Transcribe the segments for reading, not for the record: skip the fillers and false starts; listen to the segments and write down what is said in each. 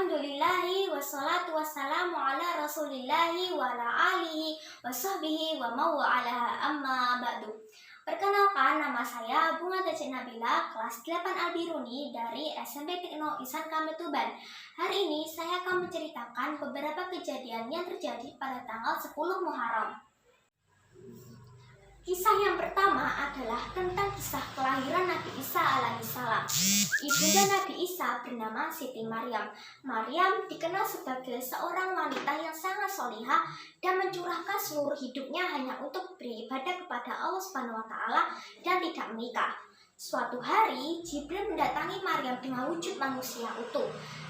Alhamdulillahi wassalatu wassalamu ala rasulillahi wa ala alihi wa sahbihi wa mawa'ala amma ba'du. Perkenalkan, nama saya Bunga Tece Nabila, kelas 8 Albiruni dari SMP Tekno Ihsan Kamil Tuban. Hari ini saya akan menceritakan beberapa kejadian yang terjadi pada tanggal 10 Muharram. Kisah yang pertama adalah tentang kisah kelahiran Nabi Isa alaihissalam. Ibunda Nabi Isa bernama Siti Maryam. Maryam dikenal sebagai seorang wanita yang sangat solihah dan mencurahkan seluruh hidupnya hanya untuk beribadah kepada Allah Subhanahu wa Ta'ala dan tidak menikah. Suatu hari, Jibril mendatangi Maryam dengan wujud manusia utuh.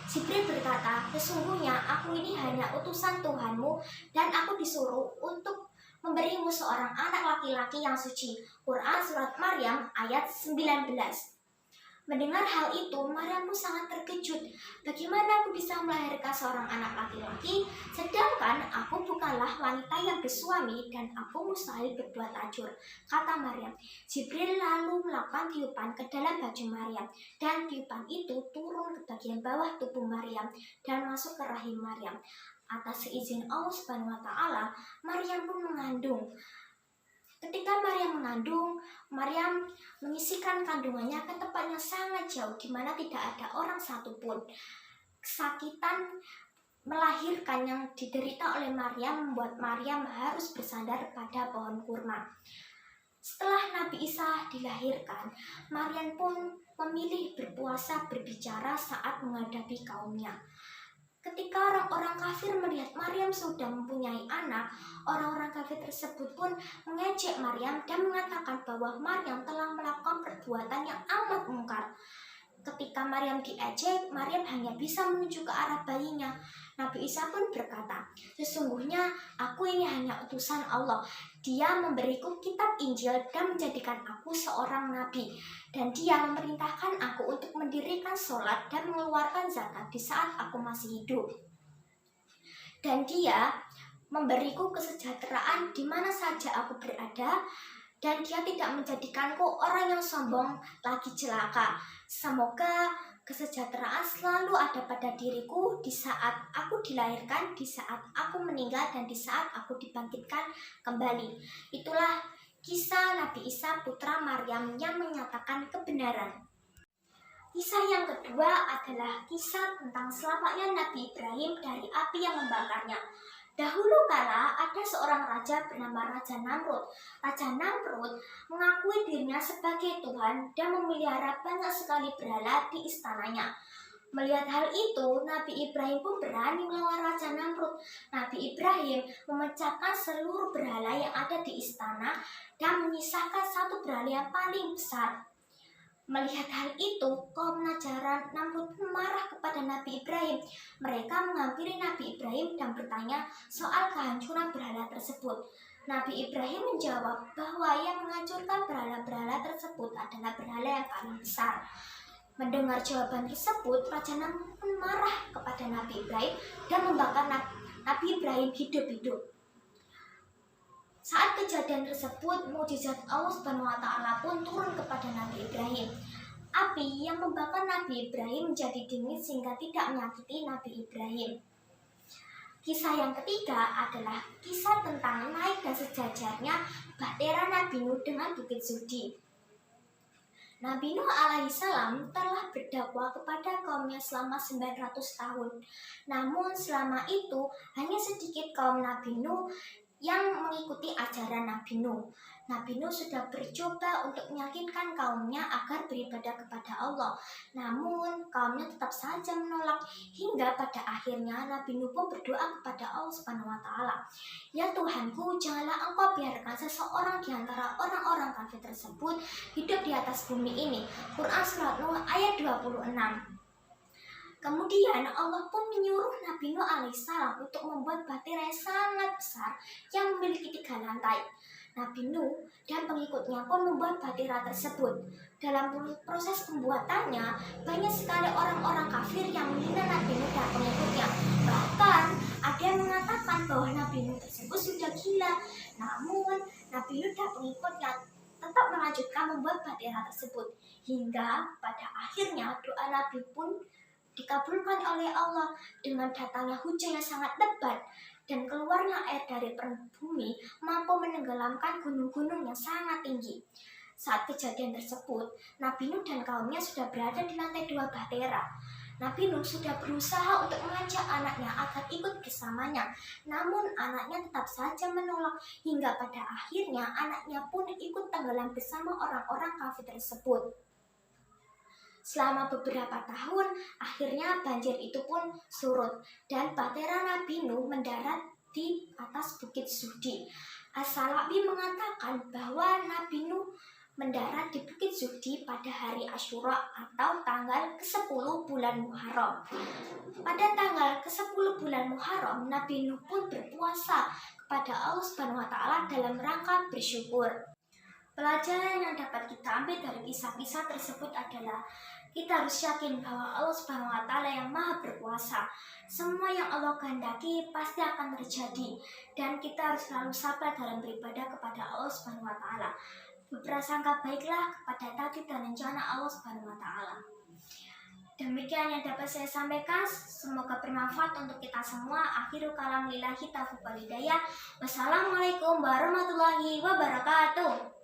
Jibril berkata, "Sesungguhnya aku ini hanya utusan Tuhanmu dan aku disuruh untuk memberimu seorang anak laki-laki yang suci." Quran Surat Maryam ayat 19. Mendengar hal itu, Maryam pun sangat terkejut. Bagaimana aku bisa melahirkan seorang anak laki-laki, sedangkan aku bukanlah wanita yang bersuami dan aku mustahil berbuat tajur, kata Maryam. Jibril lalu melakukan tiupan ke dalam baju Maryam, dan tiupan itu turun ke bagian bawah tubuh Maryam dan masuk ke rahim Maryam. Atas seizin Allah Subhanahu wa Ta'ala, Maryam pun mengandung. Ketika Maryam mengandung, Maryam mengisikan kandungannya ke tempat yang sangat jauh, di mana tidak ada orang satupun. Kesakitan melahirkan yang diderita oleh Maryam membuat Maryam harus bersandar pada pohon kurma. Setelah Nabi Isa dilahirkan, Maryam pun memilih berpuasa berbicara saat menghadapi kaumnya. Ketika orang-orang kafir melihat Maryam sudah mempunyai anak, orang-orang kafir tersebut pun mengejek Maryam dan mengatakan bahwa Maryam telah melakukan perbuatan yang amat mungkar. Ketika Maryam diejek, Maryam hanya bisa menuju ke arah bayinya. Nabi Isa pun berkata, "Sesungguhnya aku ini hanya utusan Allah. Dia memberiku kitab Injil dan menjadikan aku seorang nabi. Dan dia memerintahkan aku untuk mendirikan sholat dan mengeluarkan zakat di saat aku masih hidup. Dan dia memberiku kesejahteraan di mana saja aku berada. Dan dia tidak menjadikanku orang yang sombong lagi celaka. Semoga kesejahteraan selalu ada pada diriku di saat aku dilahirkan, di saat aku meninggal, dan di saat aku dibangkitkan kembali." Itulah kisah Nabi Isa putra Maryam yang menyatakan kebenaran. Kisah yang kedua adalah kisah tentang selamatnya Nabi Ibrahim dari api yang membakarnya. Dahulu kala ada seorang raja bernama Raja Namrud. Raja Namrud mengakui dirinya sebagai Tuhan dan memelihara banyak sekali berhala di istananya. Melihat hal itu, Nabi Ibrahim pun berani melawan Raja Namrud. Nabi Ibrahim memecahkan seluruh berhala yang ada di istana dan menyisakan satu berhala yang paling besar. Melihat hal itu, kaum Najaran Namrud marah kepada Nabi Ibrahim. Mereka menghampiri Nabi Ibrahim dan bertanya soal kehancuran berhala tersebut. Nabi Ibrahim menjawab bahwa yang menghancurkan berhala-berhala tersebut adalah berhala yang paling besar. Mendengar jawaban tersebut, Raja Namrud pun marah kepada Nabi Ibrahim dan membakar Nabi Ibrahim hidup-hidup. Saat kejadian tersebut, mukjizat Allah Subhanahu wa Ta'ala pun turun kepada Nabi Ibrahim. Api yang membakar Nabi Ibrahim menjadi dingin sehingga tidak menyakiti Nabi Ibrahim. Kisah yang ketiga adalah kisah tentang naik dan sejajarnya bahtera Nabi Nuh dengan Bukit Zudi. Nabi Nuh alaihissalam telah berdakwah kepada kaumnya selama 900 tahun. Namun selama itu hanya sedikit kaum Nabi Nuh yang mengikuti ajaran Nabi Nuh. Nabi Nuh sudah bercoba untuk meyakinkan kaumnya agar beribadah kepada Allah. Namun kaumnya tetap saja menolak, hingga pada akhirnya Nabi Nuh pun berdoa kepada Allah Subhanahu wa Ta'ala, "Ya Tuhanku, janganlah Engkau biarkan seseorang di antara orang-orang kafir tersebut hidup di atas bumi ini." Quran Surat Nuh ayat 26. Kemudian Allah pun menyuruh Nabi Nuh alaihissalam untuk membuat bahtera yang sangat besar yang memiliki 3 lantai. Nabi Nuh dan pengikutnya pun membuat bahtera tersebut. Dalam proses pembuatannya, banyak sekali orang-orang kafir yang menghina Nabi Nuh dan pengikutnya. Bahkan ada yang mengatakan bahwa Nabi Nuh tersebut sudah gila. Namun Nabi Nuh dan pengikutnya tetap melanjutkan membuat bahtera tersebut. Hingga pada akhirnya doa Nabi pun dikabulkan oleh Allah dengan datangnya hujan yang sangat lebat dan keluarnya air dari perut bumi mampu menenggelamkan gunung-gunung yang sangat tinggi. Saat kejadian tersebut, Nabi Nuh dan kaumnya sudah berada di lantai 2 bahtera. Nabi Nuh sudah berusaha untuk mengajak anaknya agar ikut bersamanya, namun anaknya tetap saja menolak hingga pada akhirnya anaknya pun ikut tenggelam bersama orang-orang kafir tersebut. Selama beberapa tahun, akhirnya banjir itu pun surut dan bahtera Nabi Nuh mendarat di atas Bukit Zuhdi. As-Salabi mengatakan bahwa Nabi Nuh mendarat di Bukit Zuhdi pada hari Asyura atau tanggal ke-10 bulan Muharram. Pada tanggal ke-10 bulan Muharram, Nabi Nuh pun berpuasa kepada Allah Subhanahu wa taala dalam rangka bersyukur. Pelajaran yang dapat kita ambil dari kisah-kisah tersebut adalah kita harus yakin bahwa Allah Subhanahu wa taala yang Maha berkuasa. Semua yang Allah kehendaki pasti akan terjadi dan kita harus selalu sabar dalam beribadah kepada Allah Subhanahu wa taala. Berprasangka baiklah kepada takdir dan rencana Allah Subhanahu wa taala. Demikian yang dapat saya sampaikan, semoga bermanfaat untuk kita semua. Akhirul kalam lillahi taufiq wal hidayah. Wassalamualaikum warahmatullahi wabarakatuh.